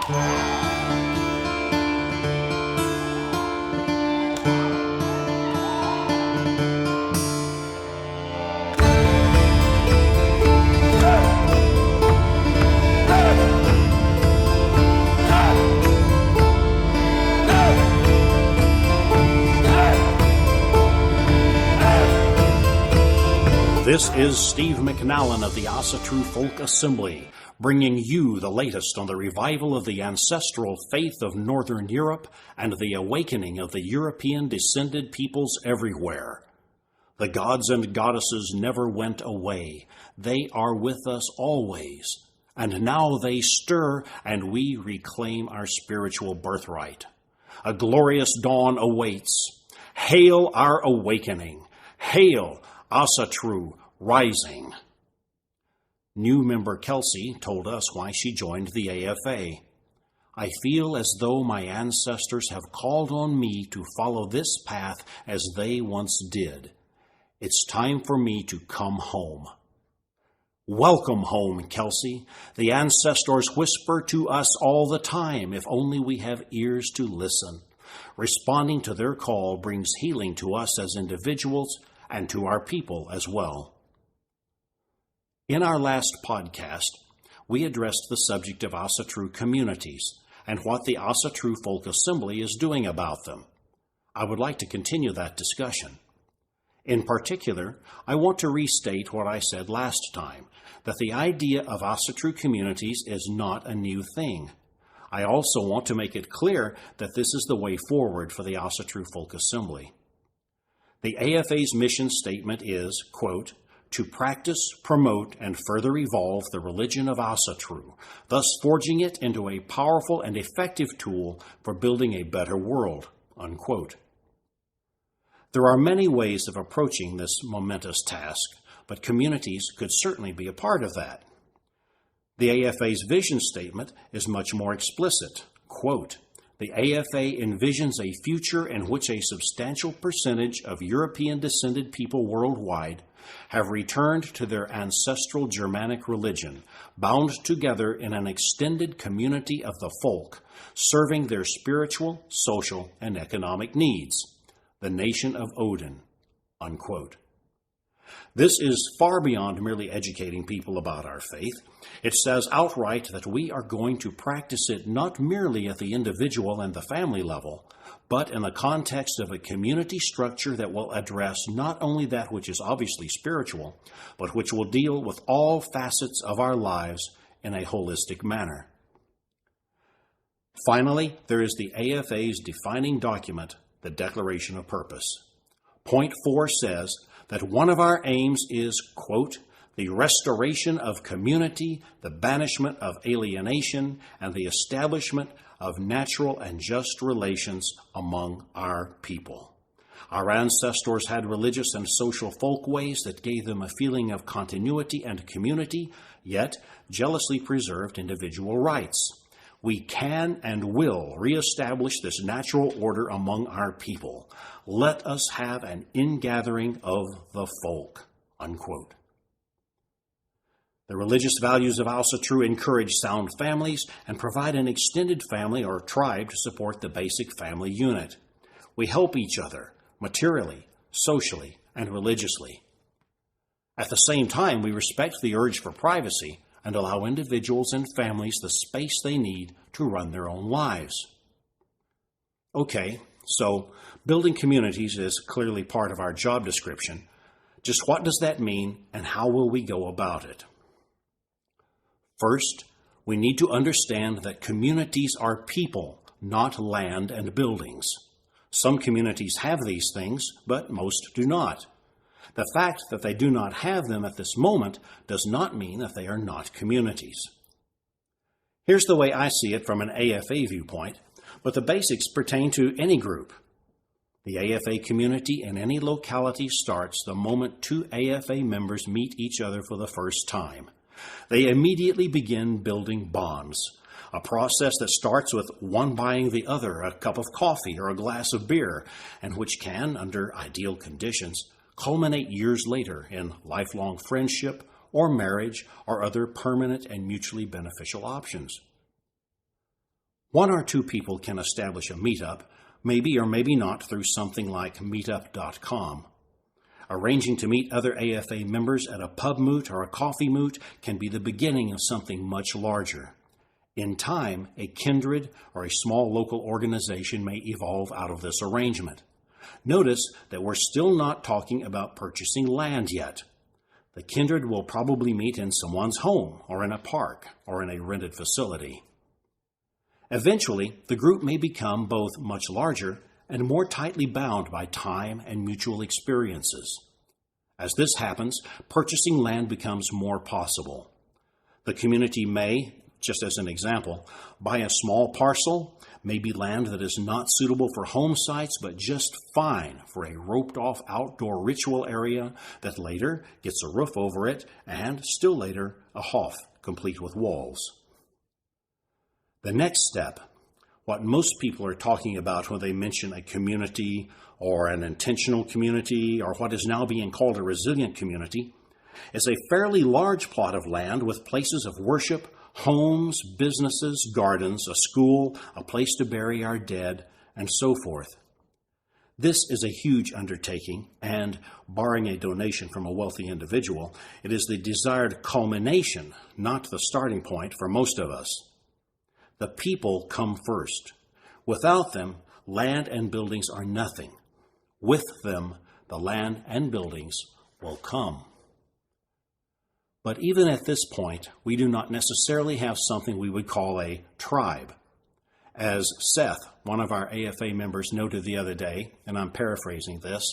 This is Steve McNallen of the Asatru Folk Assembly, bringing you the latest on the revival of the ancestral faith of Northern Europe and the awakening of the European descended peoples everywhere. The gods and goddesses never went away. They are with us always. And now they stir, and we reclaim our spiritual birthright. A glorious dawn awaits. Hail our awakening! Hail Asatru rising! New member Kelsey told us why she joined the AFA. I feel as though my ancestors have called on me to follow this path as they once did. It's time for me to come home. Welcome home, Kelsey. The ancestors whisper to us all the time if only we have ears to listen. Responding to their call brings healing to us as individuals and to our people as well. In our last podcast, we addressed the subject of Asatru communities and what the Asatru Folk Assembly is doing about them. I would like to continue that discussion. In particular, I want to restate what I said last time, that the idea of Asatru communities is not a new thing. I also want to make it clear that this is the way forward for the Asatru Folk Assembly. The AFA's mission statement is, quote, to practice, promote, and further evolve the religion of Asatru, thus forging it into a powerful and effective tool for building a better world, unquote. There are many ways of approaching this momentous task, but communities could certainly be a part of that. The AFA's vision statement is much more explicit, quote, the AFA envisions a future in which a substantial percentage of European-descended people worldwide have returned to their ancestral Germanic religion, bound together in an extended community of the folk, serving their spiritual, social, and economic needs, the nation of Odin, unquote. This is far beyond merely educating people about our faith. It says outright that we are going to practice it not merely at the individual and the family level, but in the context of a community structure that will address not only that which is obviously spiritual, but which will deal with all facets of our lives in a holistic manner. Finally, there is the AFA's defining document, the Declaration of Purpose. Point 4 says that one of our aims is, quote, the restoration of community, the banishment of alienation, and the establishment of natural and just relations among our people. Our ancestors had religious and social folkways that gave them a feeling of continuity and community, yet jealously preserved individual rights. We can and will reestablish this natural order among our people. Let us have an ingathering of the folk, unquote. The religious values of Asatru encourage sound families and provide an extended family or tribe to support the basic family unit. We help each other materially, socially, and religiously. At the same time, we respect the urge for privacy and allow individuals and families the space they need to run their own lives. Okay, so building communities is clearly part of our job description. Just what does that mean, and how will we go about it? First, we need to understand that communities are people, not land and buildings. Some communities have these things, but most do not. The fact that they do not have them at this moment does not mean that they are not communities. Here's the way I see it from an AFA viewpoint, but the basics pertain to any group. The AFA community in any locality starts the moment two AFA members meet each other for the first time. They immediately begin building bonds, a process that starts with one buying the other a cup of coffee or a glass of beer, and which can, under ideal conditions, culminate years later in lifelong friendship or marriage or other permanent and mutually beneficial options. One or two people can establish a meetup, maybe or maybe not through something like meetup.com. Arranging to meet other AFA members at a pub moot or a coffee moot can be the beginning of something much larger. In time, a kindred or a small local organization may evolve out of this arrangement. Notice that we're still not talking about purchasing land yet. The kindred will probably meet in someone's home or in a park or in a rented facility. Eventually, the group may become both much larger and more tightly bound by time and mutual experiences. As this happens, purchasing land becomes more possible. The community may, just as an example, buy a small parcel, maybe land that is not suitable for home sites but just fine for a roped-off outdoor ritual area that later gets a roof over it and, still later, a hof complete with walls. The next step, what most people are talking about when they mention a community or an intentional community or what is now being called a resilient community, is a fairly large plot of land with places of worship, homes, businesses, gardens, a school, a place to bury our dead, and so forth. This is a huge undertaking, and, barring a donation from a wealthy individual, it is the desired culmination, not the starting point for most of us. The people come first. Without them, land and buildings are nothing. With them, the land and buildings will come. But even at this point, we do not necessarily have something we would call a tribe. As Seth, one of our AFA members, noted the other day, and I'm paraphrasing this,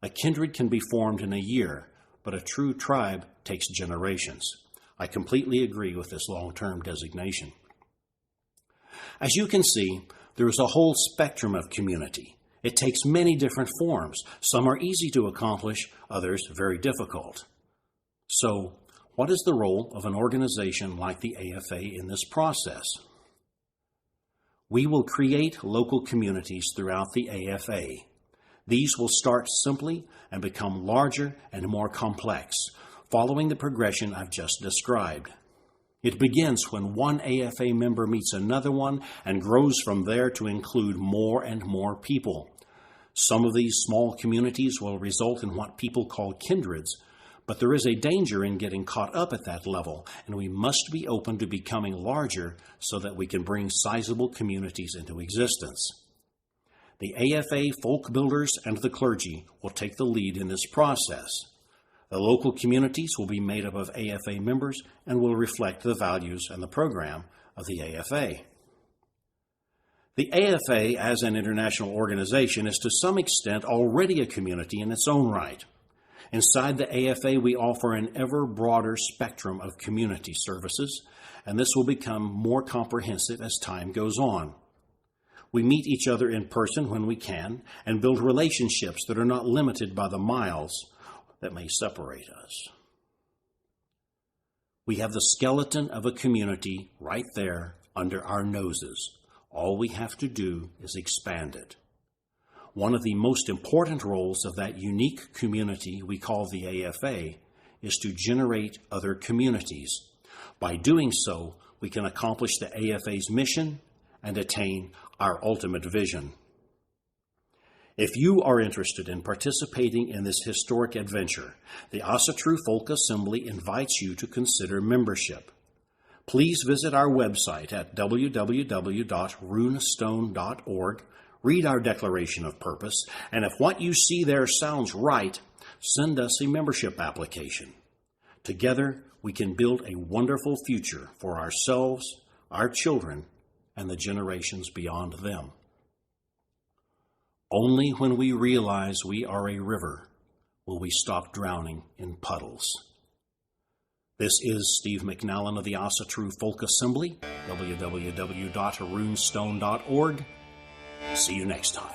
a kindred can be formed in a year, but a true tribe takes generations. I completely agree with this long-term designation. As you can see, there is a whole spectrum of community. It takes many different forms. Some are easy to accomplish, others very difficult. So, what is the role of an organization like the AFA in this process? We will create local communities throughout the AFA. These will start simply and become larger and more complex, following the progression I've just described. It begins when one AFA member meets another one and grows from there to include more and more people. Some of these small communities will result in what people call kindreds, but there is a danger in getting caught up at that level, and we must be open to becoming larger so that we can bring sizable communities into existence. The AFA folk builders and the clergy will take the lead in this process. The local communities will be made up of AFA members and will reflect the values and the program of the AFA. The AFA, as an international organization, is to some extent already a community in its own right. Inside the AFA, we offer an ever broader spectrum of community services, and this will become more comprehensive as time goes on. We meet each other in person when we can and build relationships that are not limited by the miles that may separate us. We have the skeleton of a community right there under our noses. All we have to do is expand it. One of the most important roles of that unique community we call the AFA is to generate other communities. By doing so, we can accomplish the AFA's mission and attain our ultimate vision. If you are interested in participating in this historic adventure, the ASA Folk Assembly invites you to consider membership. Please visit our website at www.runestone.org, read our Declaration of Purpose, and if what you see there sounds right, send us a membership application. Together, we can build a wonderful future for ourselves, our children, and the generations beyond them. Only when we realize we are a river will we stop drowning in puddles. This is Steve McNallen of the ASA Folk Assembly, www.runestone.org. See you next time.